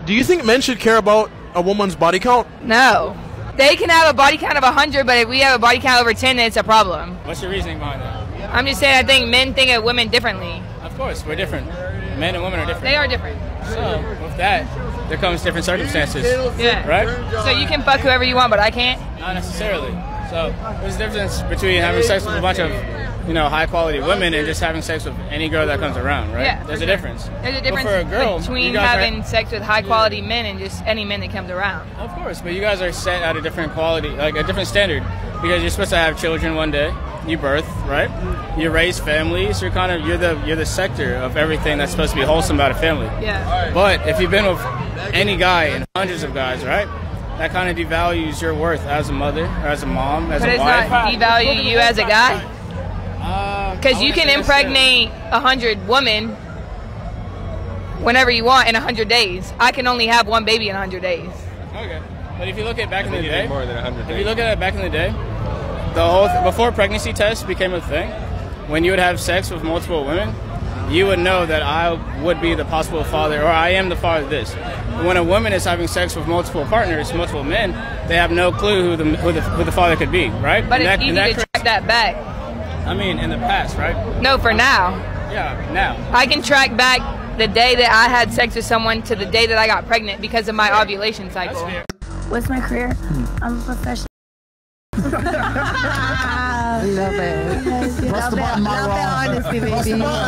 Do you think men should care about a woman's body count? No. They can have a body count of 100, but if we have a body count over 10, then it's a problem. What's your reasoning behind that? I'm just saying I think men think of women differently. Of course, we're different. Men and women are different. They are different. So, with that, there comes different circumstances. Yeah. Right? So you can fuck whoever you want, but I can't? Not necessarily. So, there's a difference between having sex with a bunch of, high-quality women and just having sex with any girl that comes around, right? Yeah. There's a difference. There's a But difference for a girl, between you guys having sex with high-quality men and just any men that comes around. Of course, but you guys are set at a different quality, like a different standard, because you're supposed to have children one day. You birth, right? You raise families. You're the sector of everything that's supposed to be wholesome about a family. Yeah. But if you've been with any guy and hundreds of guys, right? That kind of devalues your worth as a mother, or as a mom, as a wife. But it's not devalue you as a guy? Because you can impregnate 100 women whenever you want in 100 days. I can only have one baby in 100 days. Okay. But if you look at back in the day, more than 100 days. If you look at it back in the day, the whole before pregnancy tests became a thing, when you would have sex with multiple women, you would know that I would be the possible father, or I am the father of this. When a woman is having sex with multiple partners, multiple men, they have no clue who the father could be, right? But it's easy to track that back. I mean, in the past, right? No, for now. Yeah, now. I can track back the day that I had sex with someone to the day that I got pregnant because of my ovulation cycle. What's my career? I'm a professional. I love it. Yes, Press the button, my love wrong. honesty, baby.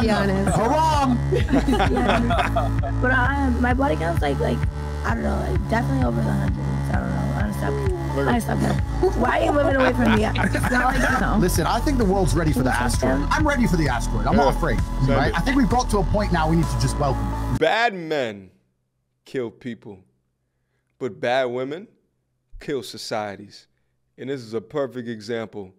Be honest. Wrong. But my body count's like I don't know, like definitely over the hundreds. I don't know. I stop now. Why are you moving away from me? It's not like, no. Listen, I think the world's ready for the asteroid. I'm ready for the asteroid. I'm not afraid. Right? I think we've got to a point now we need to just welcome it. Bad men kill people, but bad women kill societies. And this is a perfect example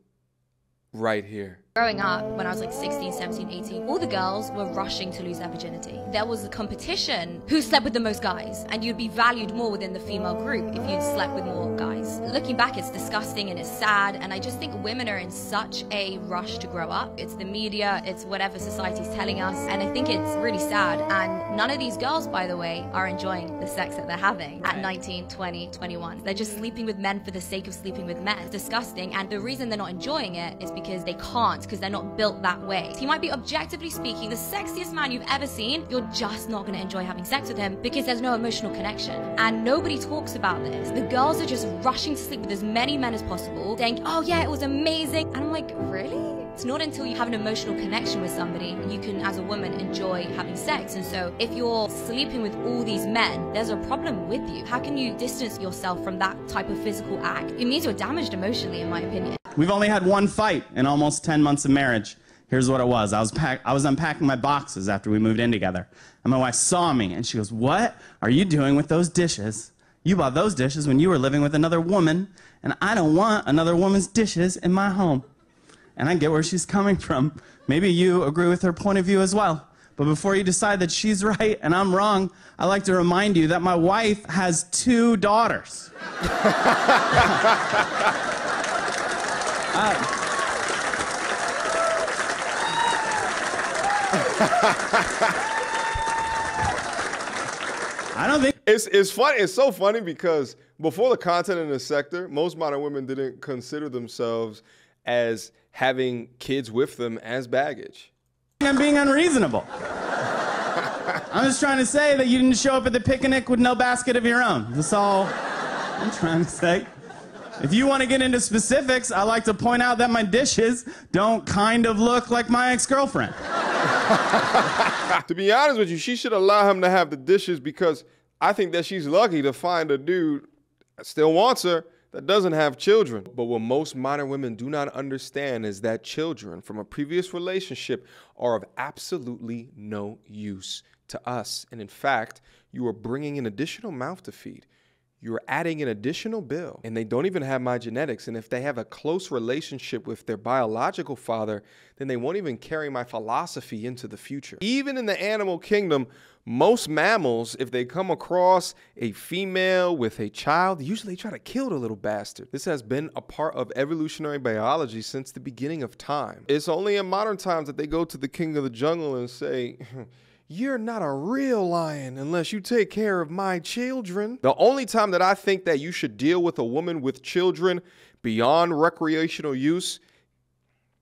right here. Growing up, when I was like 16, 17, 18, all the girls were rushing to lose their virginity. There was a competition who slept with the most guys, and you'd be valued more within the female group if you'd slept with more guys. Looking back, it's disgusting and it's sad, and I just think women are in such a rush to grow up. It's the media, it's whatever society's telling us, and I think it's really sad. And none of these girls, by the way, are enjoying the sex that they're having at 19, 20, 21. They're just sleeping with men for the sake of sleeping with men. It's disgusting, and the reason they're not enjoying it is because they can't, because they're not built that way. So you might be objectively speaking the sexiest man you've ever seen, you're just not going to enjoy having sex with him because there's no emotional connection. And nobody talks about this. The girls are just rushing to sleep with as many men as possible, saying, oh yeah, it was amazing. And I'm like, really? It's not until you have an emotional connection with somebody you can, as a woman, enjoy having sex. And so if you're sleeping with all these men, there's a problem with you. How can you distance yourself from that type of physical act? It means you're damaged emotionally, in my opinion. We've only had one fight in almost 10 months of marriage. Here's what it was. I was unpacking my boxes after we moved in together. And my wife saw me and she goes, what are you doing with those dishes? You bought those dishes when you were living with another woman, and I don't want another woman's dishes in my home. And I get where she's coming from. Maybe you agree with her point of view as well. But before you decide that she's right and I'm wrong, I'd like to remind you that my wife has 2 daughters. I don't think it's funny. It's so funny because before the content in the sector, most modern women didn't consider themselves as having kids with them as baggage. I'm being unreasonable. I'm just trying to say that you didn't show up at the picnic with no basket of your own. That's all I'm trying to say. If you want to get into specifics, I like to point out that my dishes don't kind of look like my ex-girlfriend. To be honest with you, she should allow him to have the dishes because I think that she's lucky to find a dude that still wants her that doesn't have children. But what most modern women do not understand is that children from a previous relationship are of absolutely no use to us. And in fact, you are bringing an additional mouth to feed. You're adding an additional bill, and they don't even have my genetics. And if they have a close relationship with their biological father, then they won't even carry my philosophy into the future. Even in the animal kingdom, most mammals, if they come across a female with a child, usually try to kill the little bastard. This has been a part of evolutionary biology since the beginning of time. It's only in modern times that they go to the king of the jungle and say, you're not a real lion unless you take care of my children. The only time that I think that you should deal with a woman with children beyond recreational use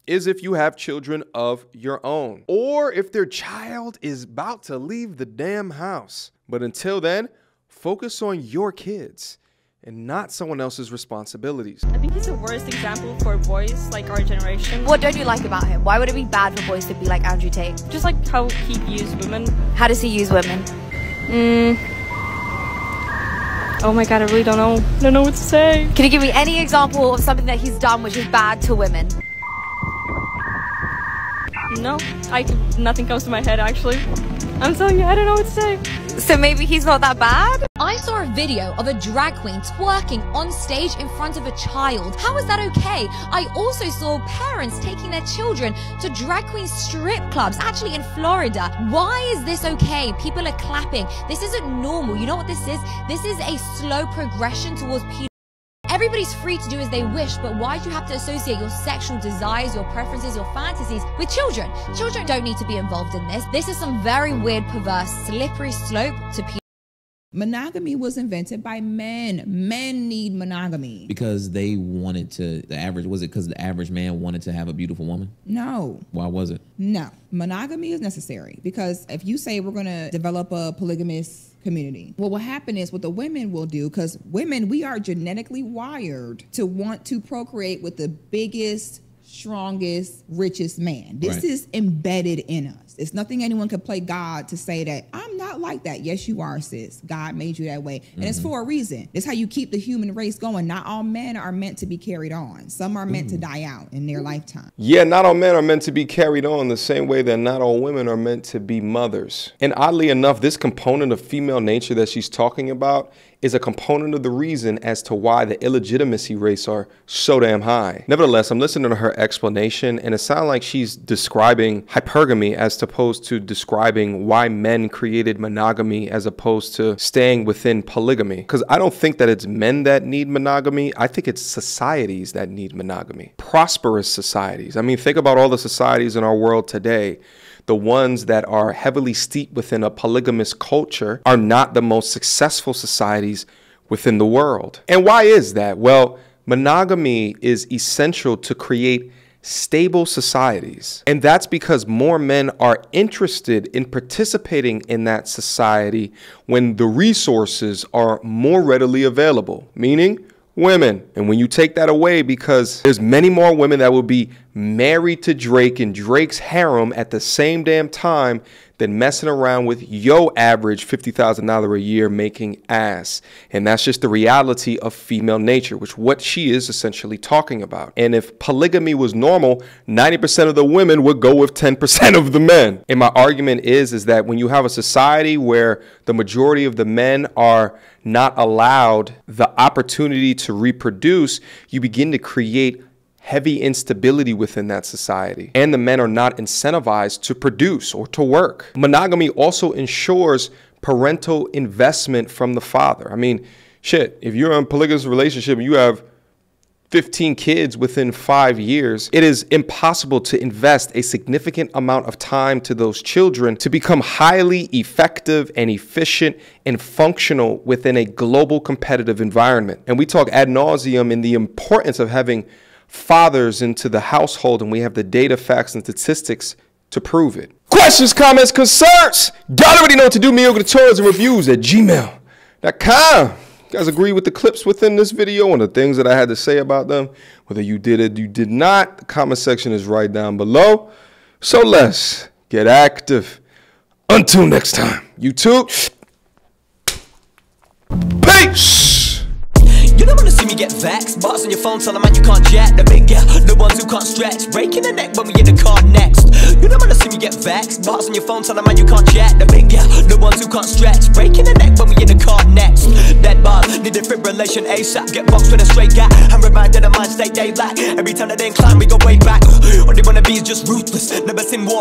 is if you have children of your own, or if their child is about to leave the damn house. But until then, focus on your kids and not someone else's responsibilities. I think he's the worst example for boys like our generation. What don't you like about him? Why would it be bad for boys to be like Andrew Tate? Just like how he views women. How does he use women? Oh my god, I really don't know. I don't know what to say. Can you give me any example of something that he's done which is bad to women? No, nothing comes to my head actually. I'm telling you, I don't know what to say. So maybe he's not that bad? I saw a video of a drag queen twerking on stage in front of a child. How is that okay? I also saw parents taking their children to drag queen strip clubs, actually in Florida. Why is this okay? People are clapping. This isn't normal. You know what this is? This is a slow progression towards pedophilia. Everybody's free to do as they wish, but why do you have to associate your sexual desires, your preferences, your fantasies with children? Children don't need to be involved in this. This is some very weird, perverse, slippery slope to pedophilia. Monogamy was invented by men. Men need monogamy. Because they wanted to, was it because the average man wanted to have a beautiful woman? No. Why was it? No. Monogamy is necessary because if you say we're going to develop a polygamous community, what will happen is what the women will do, because women, we are genetically wired to want to procreate with the biggest, strongest, richest man. This is embedded in us. It's nothing anyone could play God to say that I'm not like that. Yes, you are, sis. God made you that way. And it's for a reason. It's how you keep the human race going. Not all men are meant to be carried on. Some are meant to die out in their lifetime. Yeah, not all men are meant to be carried on the same way that not all women are meant to be mothers. And oddly enough, this component of female nature that she's talking about is a component of the reason as to why the illegitimacy rates are so damn high. Nevertheless, I'm listening to her explanation, and it sounds like she's describing hypergamy as opposed to describing why men created monogamy as opposed to staying within polygamy. Because I don't think that it's men that need monogamy. I think it's societies that need monogamy. Prosperous societies. I mean, think about all the societies in our world today. The ones that are heavily steeped within a polygamous culture are not the most successful societies within the world. And why is that? Well, monogamy is essential to create stable societies. And that's because more men are interested in participating in that society when the resources are more readily available, meaning women. And when you take that away, because there's many more women that will be married to Drake and Drake's harem at the same damn time than messing around with yo average $50,000 a year making ass. And that's just the reality of female nature, which what she is essentially talking about. And if polygamy was normal, 90% of the women would go with 10% of the men. And my argument is that when you have a society where the majority of the men are not allowed the opportunity to reproduce, you begin to create heavy instability within that society, and the men are not incentivized to produce or to work. Monogamy also ensures parental investment from the father. I mean, shit, if you're in a polygamous relationship and you have 15 kids within 5 years, it is impossible to invest a significant amount of time to those children to become highly effective and efficient and functional within a global competitive environment. And we talk ad nauseum in the importance of having fathers into the household, and we have the data, facts, and statistics to prove it. Questions, comments, concerns? Y'all already know what to do. Mediocre tutorials and reviews at gmail.com. You guys agree with the clips within this video and the things that I had to say about them? Whether you did it, you did not, the comment section is right down below. So let's get active. Until next time, YouTube. Peace. You don't wanna see me get vexed. Bars on your phone, tell them man you can't jet. The big girl, the ones who can't stretch. Breaking the neck when we in the car next. You don't wanna see me get vexed. Bars on your phone, tell them man you can't jet. The big girl, the ones who can't stretch. Breaking the neck when we in the car next. Dead bars, need defibrillation ASAP. Get boxed with a straight gap. I'm reminded of mind state they lack. Every time that they incline, we go way back. All they wanna be is just ruthless. Never seen war